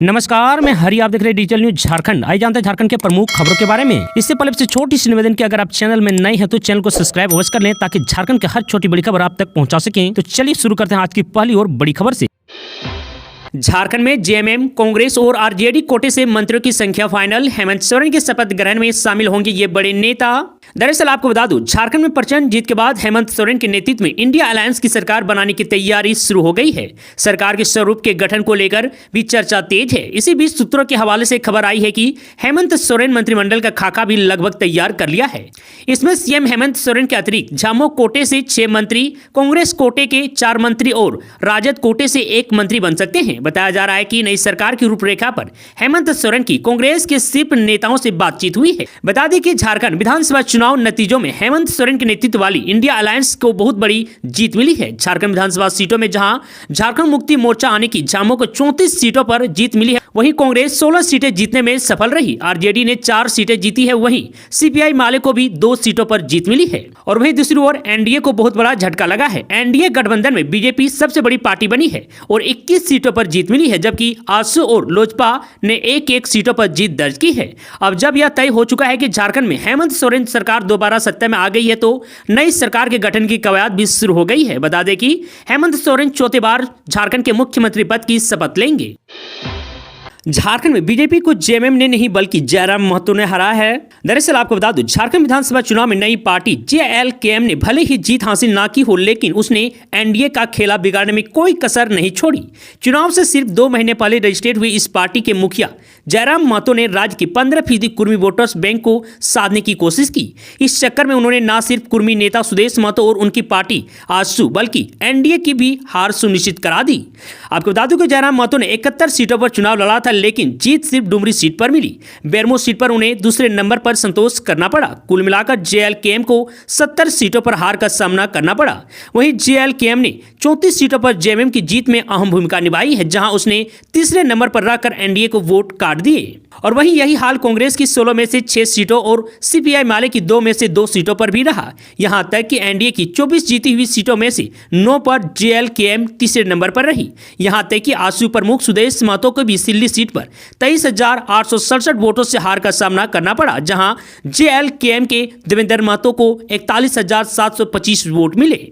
नमस्कार, मैं हरी। आप देख रहे हैं डिजिटल न्यूज झारखंड। आइए जानते हैं झारखंड के प्रमुख खबरों के बारे में। इससे पहले से छोटी सी निवेदन की, अगर आप चैनल में नए हैं तो चैनल को सब्सक्राइब अवश्य कर लें ताकि झारखंड की हर छोटी बड़ी खबर आप तक पहुंचा सकें। तो चलिए शुरू करते हैं आज की पहली और बड़ी खबर से। झारखंड में जेएमएम, कांग्रेस और आरजेडी कोटे से मंत्रियों की संख्या फाइनल। हेमंत सोरेन के शपथ ग्रहण में शामिल होंगे ये बड़े नेता। दरअसल आपको बता दूं, झारखंड में प्रचंड जीत के बाद हेमंत सोरेन के नेतृत्व में इंडिया अलायंस की सरकार बनाने की तैयारी शुरू हो गई है। सरकार के स्वरूप के गठन को लेकर भी चर्चा तेज है। इसी बीच सूत्रों के हवाले से खबर आई है कि हेमंत सोरेन मंत्रिमंडल का खाका भी लगभग तैयार कर लिया है। इसमें सीएम हेमंत सोरेन के अतिरिक्त झामो कोटे से 6 मंत्री, कांग्रेस कोटे के 4 मंत्री और राजद कोटे से 1 मंत्री बन सकते हैं। बताया जा रहा है कि नई सरकार की रूपरेखा पर हेमंत सोरेन की कांग्रेस के शीर्ष नेताओं से बातचीत हुई है। बता दें कि झारखंड विधानसभा चुनाव नतीजों में हेमंत सोरेन के नेतृत्व वाली इंडिया अलायंस को बहुत बड़ी जीत मिली है। झारखंड विधानसभा सीटों में जहां झारखंड मुक्ति मोर्चा आने की झामो को 34 सीटों पर जीत मिली है, वहीं कांग्रेस 16 सीटें जीतने में सफल रही। आरजेडी ने 4 सीटें जीती है, वहीं सीपीआई माले को भी 2 सीटों पर जीत मिली है। और वहीं दूसरी ओर एनडीए को बहुत बड़ा झटका लगा है। एनडीए गठबंधन में बीजेपी सबसे बड़ी पार्टी बनी है और 21 सीटों पर जीत मिली है, जबकि आजसू और लोजपा ने 1-1 सीटों पर जीत दर्ज की है। अब जब यह तय हो चुका है कि झारखंड में हेमंत सोरेन सरकार दोबारा सत्ता में आ गई है, तो नई सरकार के गठन की कवायद भी शुरू हो गई है। बता दें कि हेमंत सोरेन चौथे बार झारखंड के मुख्यमंत्री पद की शपथ लेंगे। झारखंड में बीजेपी को जेएमएम ने नहीं बल्कि जयराम महतो ने हराया है। दरअसल आपको बता दूं, झारखंड विधानसभा चुनाव में नई पार्टी जेएलकेएम ने भले ही जीत हासिल ना की हो, लेकिन उसने एनडीए का खेला बिगाड़ने में कोई कसर नहीं छोड़ी। चुनाव से सिर्फ 2 महीने पहले रजिस्ट्रेट हुई इस पार्टी के मुखिया जयराम महतो ने राज्य की 15% कुर्मी वोटर्स बैंक को साधने की कोशिश की। इस चक्कर में उन्होंने न सिर्फ कुर्मी नेता सुदेश महतो और उनकी पार्टी आजसू बल्कि एनडीए की भी हार सुनिश्चित करा दी। आपको बता दूं कि जयराम महतो ने 71 सीटों पर चुनाव लड़ा था, लेकिन जीत सिर्फ डुमरी सीट पर मिली। बेरमो सीट पर उन्हें दूसरे नंबर पर संतोष करना पड़ा। कुल मिलाकर जेएलकेएम को 70 सीटों पर हार का सामना करना पड़ा। वहीं जेएलकेएम ने 34 सीटों पर जेएमएम की जीत में अहम भूमिका निभाई है, जहां उसने तीसरे नंबर पर रहकर एनडीए को वोट काट दिए। और वहीं यही हाल कांग्रेस की 16 में से 6 सीटों और सीपीआई माले की 2 में से 2 सीटों पर भी रहा। यहां तक कि एनडीए की 24 जीती हुई सीटों में से 9 पर जेएलकेएम तीसरे नंबर पर रही। यहां तक कि आजसू प्रमुख सुदेश महतो को भी सिल्ली सीट पर 23,867 वोटों से हार का सामना करना पड़ा, जहां जेएलकेएम के देवेंद्र महतो को 41,725 वोट मिले।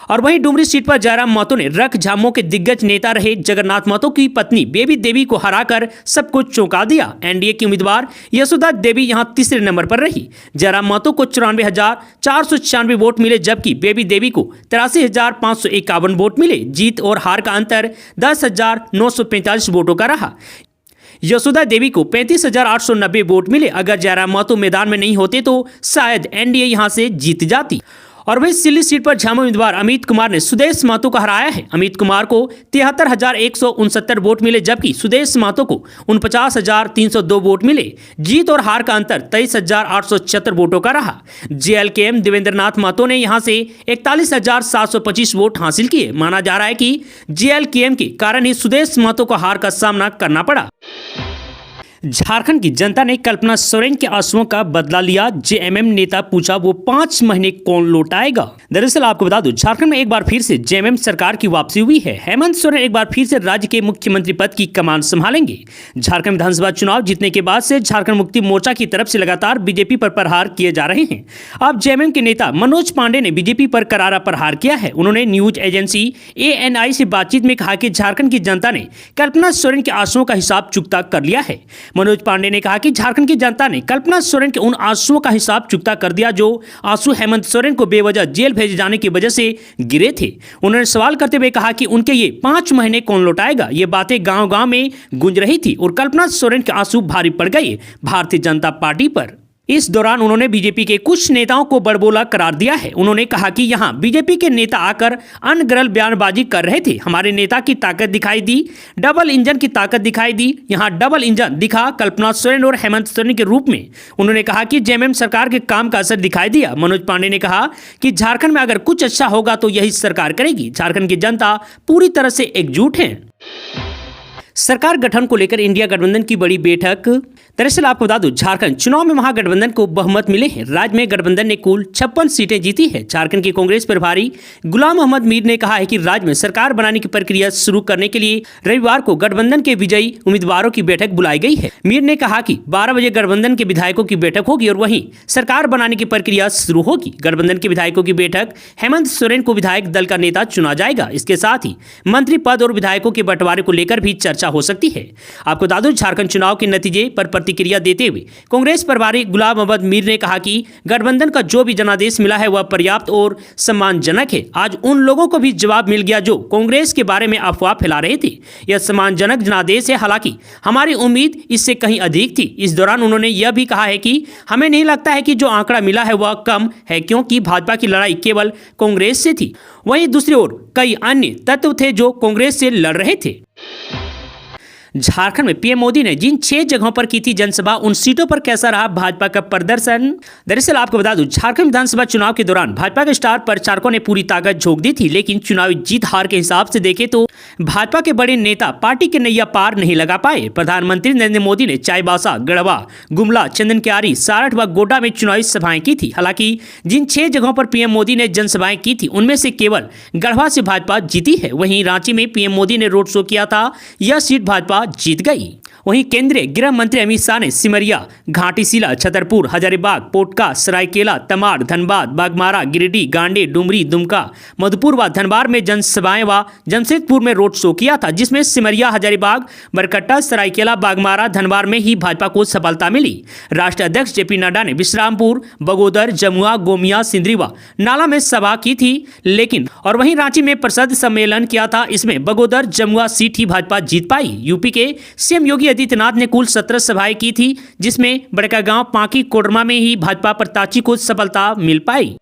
और वहीं डुमरी सीट पर जयराम महतो ने रख झामो के दिग्गज नेता रहे जगन्नाथ महतो की पत्नी बेबी देवी को हराकर सबको चौंका दिया। एनडीए की उम्मीदवार यशोदा देवी यहां तीसरे नंबर पर रही। जयराम महतो को 94,496 वोट मिले, जबकि बेबी देवी को 83,551 वोट मिले। जीत और हार का अंतर 10,945 वोटों का रहा। यशोदा देवी को 35,890 वोट मिले। अगर जयराम महतो मैदान में नहीं होते तो शायद एनडीए यहां से जीत जाती। और वहीं सिल्ली सीट पर झामो उम्मीदवार अमित कुमार ने सुदेश महतो को हराया है। अमित कुमार को 73,169 वोट मिले, जबकि सुदेश महतो को 49,302 वोट मिले। जीत और हार का अंतर 23,876 वोटों का रहा। जेएलकेएम देवेंद्र नाथ महतो ने यहां से 41,725 वोट हासिल किए। माना जा रहा है कि जेएलकेएम के कारण ही सुदेश महतो को हार का सामना करना पड़ा। झारखंड की जनता ने कल्पना सोरेन के आंसुओं का बदला लिया। जेएमएम नेता पूछा, वो 5 महीने कौन लौटाएगा। दरअसल आपको बता दूं, झारखंड में एक बार फिर से जेएमएम सरकार की वापसी हुई है। हेमंत सोरेन एक बार फिर से राज्य के मुख्यमंत्री पद की कमान संभालेंगे। झारखंड विधानसभा चुनाव जीतने के बाद से झारखंड मुक्ति मोर्चा की तरफ से लगातार बीजेपी पर प्रहार किए जा रहे हैं। अब जेएमएम के नेता मनोज पांडे ने बीजेपी पर करारा प्रहार किया है। उन्होंने न्यूज एजेंसी एएनआई से बातचीत में कहा कि झारखंड की जनता ने कल्पना सोरेन के आंसुओं का हिसाब चुकता कर लिया है। मनोज पांडे ने कहा कि झारखंड की जनता ने कल्पना सोरेन के उन आंसुओं का हिसाब चुकता कर दिया जो आंसू हेमंत सोरेन को बेवजह जेल भेजे जाने की वजह से गिरे थे। उन्होंने सवाल करते हुए कहा कि उनके ये 5 महीने कौन लौटाएगा। ये बातें गांव-गांव में गूंज रही थी और कल्पना सोरेन के आंसू भारी पड़ गए भारतीय जनता पार्टी पर। इस दौरान उन्होंने बीजेपी के कुछ नेताओं को बड़बोला करार दिया है। उन्होंने कहा कि यहां बीजेपी के नेता आकर अनगढ़ बयानबाजी कर रहे थे। हमारे नेता की ताकत दिखाई दी, डबल इंजन की ताकत दिखाई दी। यहां डबल इंजन दिखा कल्पना सोरेन और हेमंत सोरेन के रूप में। उन्होंने कहा कि जेएमएम सरकार के काम का असर दिखाई दिया। मनोज पांडे ने कहा कि झारखंड में अगर कुछ अच्छा होगा तो यही सरकार करेगी। झारखंड की जनता पूरी तरह से एकजुट है। सरकार गठन को लेकर इंडिया गठबंधन की बड़ी बैठक। दरअसल आपको बता दूं, झारखंड चुनाव में महागठबंधन को बहुमत मिले हैं। राज्य में गठबंधन ने कुल 56 सीटें जीती है। झारखंड के कांग्रेस प्रभारी गुलाम मोहम्मद मीर ने कहा है कि राज्य में सरकार बनाने की प्रक्रिया शुरू करने के लिए रविवार को गठबंधन के विजयी उम्मीदवारों की बैठक बुलाई गई है। मीर ने कहा कि 12 बजे गठबंधन के विधायकों की बैठक होगी और वहीं सरकार बनाने की प्रक्रिया शुरू होगी। गठबंधन के विधायकों की बैठक हेमंत सोरेन को विधायक दल का नेता चुना जाएगा। इसके साथ ही मंत्री पद और विधायकों के बंटवारे को लेकर भी चर्चा हो सकती है। आपको बता दूं, झारखंड चुनाव के नतीजे पर प्रतिक्रिया देते हुए कांग्रेस प्रभारी गुलाम मोहम्मद मीर ने कहा कि गठबंधन का जो भी जनादेश मिला है वह पर्याप्त और सम्मानजनक है। आज उन लोगों को भी जवाब मिल गया जो कांग्रेस के बारे में अफवाह फैला रहे थे। यह सम्मानजनक जनादेश है, हालांकि हमारी उम्मीद इससे कहीं अधिक थी। इस दौरान उन्होंने यह भी कहा है कि हमें नहीं लगता है कि जो आंकड़ा मिला है वह कम है, क्योंकि भाजपा की लड़ाई केवल कांग्रेस से थी। वहीं दूसरी ओर कई अन्य तत्व थे जो कांग्रेस से लड़ रहे थे। झारखंड में पीएम मोदी ने जिन 6 जगहों पर की थी जनसभा, उन सीटों पर कैसा रहा भाजपा का प्रदर्शन। दरअसल आपको बता दूं, झारखंड विधानसभा चुनाव के दौरान भाजपा के स्टार प्रचारकों ने पूरी ताकत झोंक दी थी, लेकिन चुनावी जीत हार के हिसाब से देखें तो भाजपा के बड़े नेता पार्टी के नैया पार नहीं लगा पाए। प्रधानमंत्री नरेंद्र मोदी ने चाईबासा, गढ़वा, गुमला, चंदनकियारी, सारठ व गोड्डा में चुनावी सभाएं की थी। हालांकि जिन 6 जगहों पर पीएम मोदी ने जनसभाएं की थी उनमें से केवल गढ़वा से भाजपा जीती है। वहीं रांची में पीएम मोदी ने रोड शो किया था, यह सीट भाजपा जीत गई। वहीं केंद्रीय गृह मंत्री अमित शाह ने सिमरिया, घाटीशिला, छतरपुर, हजारीबाग, पोटका, सरायकेला, तमाड़, धनबाद, बागमारा, गिरिडीह, गांडे, डुमरी, दुमका, मधुपुर व धनबाद में जनसभाएं व जमशेदपुर में रोड शो किया था, जिसमें सिमरिया, हजारीबाग, बरकट्टा, सरायकेला, बागमारा, धनबाद में ही भाजपा को सफलता मिली। राष्ट्रीय अध्यक्ष जेपी नड्डा ने विश्रामपुर, बगोदर, जमुआ, गोमिया, सिंदरी व नाला में सभा की थी, लेकिन और वहीं रांची में प्रसिद्ध सम्मेलन किया था। इसमें बगोदर, जमुआ सीट ही भाजपा जीत पाई। यूपी के सीएम योगी आदित्यनाथ ने कुल 17 सभाएं की थी, जिसमें बड़कागांव, पांकी, कोडरमा में ही भाजपा प्रत्याशी को सफलता मिल पाई।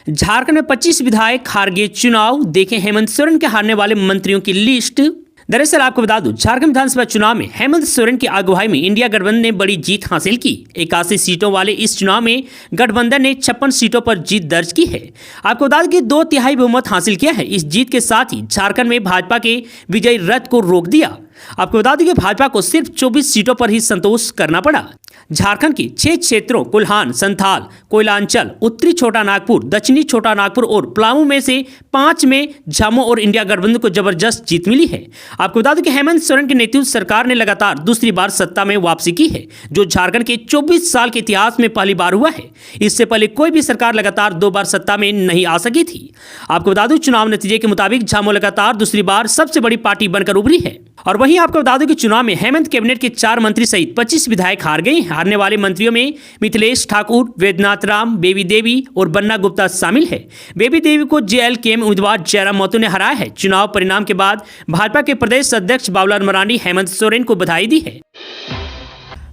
झारखंड में 25 विधायक हार गए चुनाव, देखें हेमंत सोरेन के हारने वाले मंत्रियों की लिस्ट। दरअसल आपको बता दूं, झारखंड विधानसभा चुनाव में हेमंत सोरेन की अगुवाई में इंडिया गठबंधन ने बड़ी जीत हासिल की। 81 सीटों वाले इस चुनाव में गठबंधन ने 56 सीटों पर जीत दर्ज की है। आपको बता दें कि 2/3 बहुमत हासिल किया है। इस जीत के साथ ही झारखंड में भाजपा के विजयी रथ को रोक दिया। आपको बता दें कि भाजपा को सिर्फ 24 सीटों पर ही संतोष करना पड़ा। झारखंड की 6 क्षेत्रों कुल्हान, संथाल, कोयलांचल, उत्तरी छोटा नागपुर, दक्षिणी छोटा नागपुर और पलामू में से 5 में झामो और इंडिया गठबंधन को जबरदस्त जीत मिली है। आपको बता दें कि हेमंत सोरेन के नेतृत्व सरकार ने लगातार दूसरी बार सत्ता में वापसी की है, जो झारखंड के 24 साल के इतिहास में पहली बार हुआ है। इससे पहले कोई भी सरकार लगातार 2 बार सत्ता में नहीं आ सकी थी। आपको बता दूं, चुनाव नतीजे के मुताबिक झामो लगातार दूसरी बार सबसे बड़ी पार्टी बनकर उभरी है। और वहीं आपको बता दूं कि चुनाव में हेमंत कैबिनेट के 4 मंत्री सहित 25 विधायक हार गए। हारने वाले मंत्रियों में मिथिलेश ठाकुर, वैद्यनाथ राम, बेबी देवी और बन्ना गुप्ता शामिल है। बेबी देवी को जेएलकेएम उम्मीदवार जयराम महतो ने हराया है। चुनाव परिणाम के बाद भाजपा के प्रदेश अध्यक्ष बाबूलाल मरांडी हेमंत सोरेन को बधाई दी है।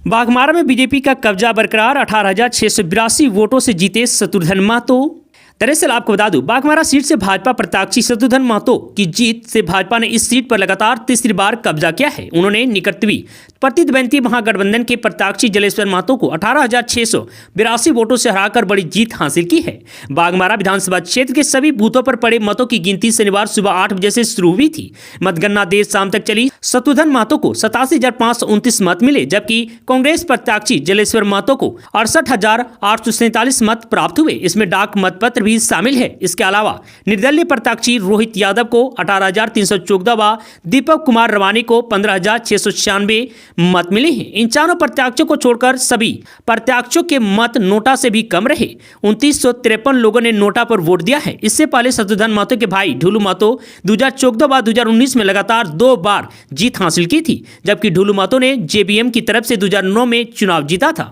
बाघमारा में बीजेपी का कब्जा बरकरार, 18,682 वोटों से जीते शत्रुघ्न महतो। दरअसल आपको बता दूं, बाघमारा सीट से भाजपा प्रत्याशी शत्रुघ्न महतो की जीत से भाजपा ने इस सीट पर लगातार तीसरी बार कब्जा किया है। उन्होंने निकटतवी प्रतिद्वंदी महागठबंधन के प्रत्याशी जलेश्वर महतो को 18,682 वोटों से हराकर बड़ी जीत हासिल की है। बाघमारा विधानसभा क्षेत्र के सभी बूथों पर पड़े मतों की गिनती शनिवार सुबह 8 बजे से शुरू हुई थी। मतगणना देर शाम तक चली। शत्रुघ्न महतो को 87,529 मत मिले, जबकि कांग्रेस प्रत्याशी जलेश्वर महतो को 68,847 मत प्राप्त हुए। इसमें डाक मतपत्र भी शामिल है। इसके अलावा निर्दलीय प्रत्याशी रोहित यादव को 18,314 व दीपक कुमार रवानी को 15,696 मत मिले हैं। इन चारों प्रत्याशियों को छोड़कर सभी प्रत्याशियों के मत नोटा से भी कम रहे। 2953 लोगों ने नोटा पर वोट दिया है। इससे पहले शत्रुघ्न महतो के भाई ढुलू महतो 2014 व 2019 में लगातार 2 बार जीत हासिल की थी, जबकि ढुलू महतो ने जेबीएम की तरफ से 2009 में चुनाव जीता था।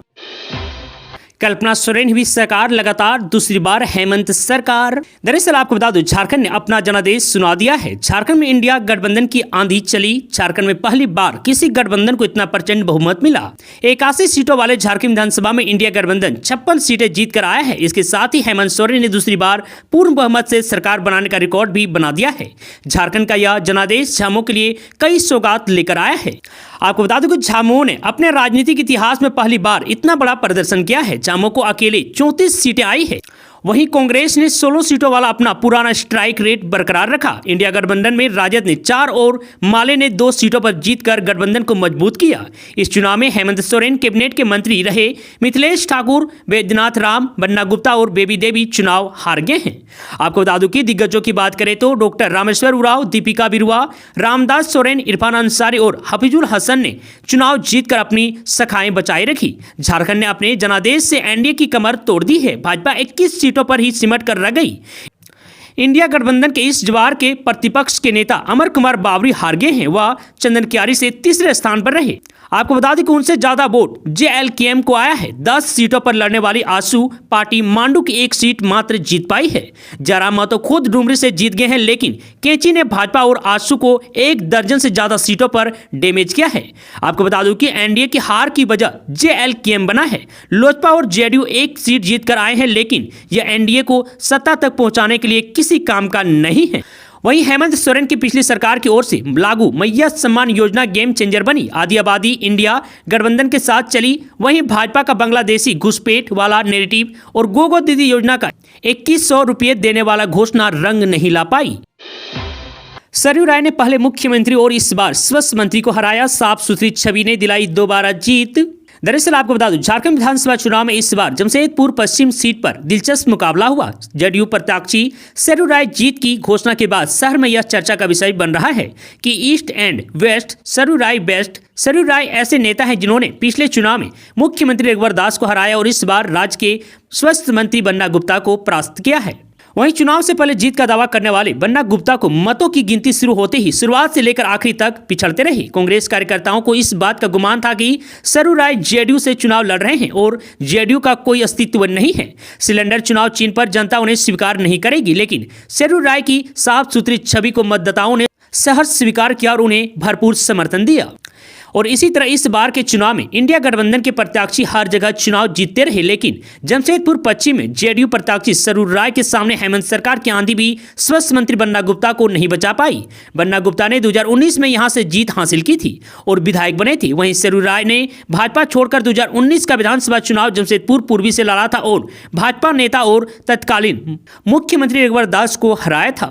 कल्पना सोरेन हुई सरकार, लगातार दूसरी बार हेमंत सरकार। दरअसल आपको बता दूं, झारखंड ने अपना जनादेश सुना दिया है। झारखंड में इंडिया गठबंधन की आंधी चली। झारखंड में पहली बार किसी गठबंधन को इतना प्रचंड बहुमत मिला। 81 सीटों वाले झारखंड विधानसभा में इंडिया गठबंधन 56 सीटें जीत कर आया है। इसके साथ ही हेमंत सोरेन ने दूसरी बार पूर्ण बहुमत से सरकार बनाने का रिकॉर्ड भी बना दिया है। झारखंड का यह जनादेश झामुमो के लिए कई सौगात लेकर आया है। आपको बता दूं कि झामुमो ने अपने राजनीतिक इतिहास में पहली बार इतना बड़ा प्रदर्शन किया है। झामुमो को अकेले 34 सीटें आई है। वहीं कांग्रेस ने 16 सीटों वाला अपना पुराना स्ट्राइक रेट बरकरार रखा। इंडिया गठबंधन में राजद ने 4 और माले ने 2 सीटों पर जीतकर गठबंधन को मजबूत किया। इस चुनाव में हेमंत सोरेन कैबिनेट के मंत्री रहे मिथिलेश ठाकुर, बैद्यनाथ राम, बन्ना गुप्ता और बेबी देवी चुनाव हार गए हैं। आपको बता दूं कि दिग्गजों की बात करें तो डॉक्टर रामेश्वर उरांव, दीपिका बिरुआ, रामदास सोरेन, इरफान अंसारी और हफीजुल हसन ने चुनाव जीतकर अपनी शाखाएं बचाए रखी। झारखंड ने अपने जनादेश से एनडीए की कमर तोड़ दी है। भाजपा 21 सीटों पर ही सिमट कर रह गई। इंडिया गठबंधन के इस बार के प्रतिपक्ष के नेता अमर कुमार बावरी हार गए हैं। वह चंदन कियारी से तीसरे स्थान पर रहे। आपको बता दें कि उनसे ज्यादा वोट जेएलकेएम को आया है। 10 सीटों पर लड़ने वाली आसू पार्टी मांडू की 1 सीट मात्र जीत पाई है। जयराम महतो खुद डुमरी से जीत गए हैं, लेकिन केची ने भाजपा और आसू को 1 दर्जन से ज्यादा सीटों पर डैमेज किया है। आपको बता दूं कि एनडीए की हार की वजह जेएलकेएम बना है। लोजपा और जेडीयू 1 सीट जीतकर आए हैं, लेकिन यह एनडीए को सत्ता तक पहुंचाने के लिए किसी काम का नहीं है। वहीं हेमंत सोरेन की पिछली सरकार की ओर से लागू मैया सम्मान योजना गेम चेंजर बनी। आधी आबादी इंडिया गठबंधन के साथ चली। वहीं भाजपा का बांग्लादेशी घुसपैठ वाला नैरेटिव और गोगो दीदी योजना का 2100 रुपये देने वाला घोषणा रंग नहीं ला पाई। सरयू राय ने पहले मुख्यमंत्री और इस बार स्वास्थ्य मंत्री को हराया। साफ सुथरी छवि ने दिलाई दोबारा जीत। दरअसल आपको बता दूं, झारखंड विधानसभा चुनाव में इस बार जमशेदपुर पश्चिम सीट पर दिलचस्प मुकाबला हुआ। जदयू प्रत्याशी सरयू राय जीत की घोषणा के बाद शहर में यह चर्चा का विषय बन रहा है कि east and west Saryu Rai best. Saryu Rai ऐसे नेता हैं जिन्होंने पिछले चुनाव में मुख्यमंत्री रघुवर दास को हराया और इस बार राज्य के स्वास्थ्य मंत्री बन्ना गुप्ता को परास्त किया है। वहीं चुनाव से पहले जीत का दावा करने वाले बन्ना गुप्ता को मतों की गिनती शुरू होते ही शुरुआत से लेकर आखिरी तक पिछड़ते रहे। कांग्रेस कार्यकर्ताओं को इस बात का गुमान था कि सरयू राय जेडीयू से चुनाव लड़ रहे हैं और जेडीयू का कोई अस्तित्व नहीं है। सिलेंडर चुनाव चिन्ह पर जनता उन्हें स्वीकार नहीं करेगी, लेकिन सरयू राय की साफ सुथरी छवि को मतदाताओं ने सहर्ष स्वीकार किया और उन्हें भरपूर समर्थन दिया। और इसी तरह इस बार के चुनाव में इंडिया गठबंधन के प्रत्याशी हर जगह चुनाव जीतते रहे, लेकिन जमशेदपुर पश्चिम में जेडीयू प्रत्याशी सरयू राय के सामने हेमंत सरकार की आंधी भी स्वास्थ्य मंत्री बन्ना गुप्ता को नहीं बचा पाई। बन्ना गुप्ता ने 2019 में यहां से जीत हासिल की थी और विधायक बने थे। वहीं सरयू राय ने भाजपा छोड़कर 2019 का विधानसभा चुनाव जमशेदपुर पूर्वी से लड़ा था और भाजपा नेता और तत्कालीन मुख्यमंत्री रघुवर दास को हराया था।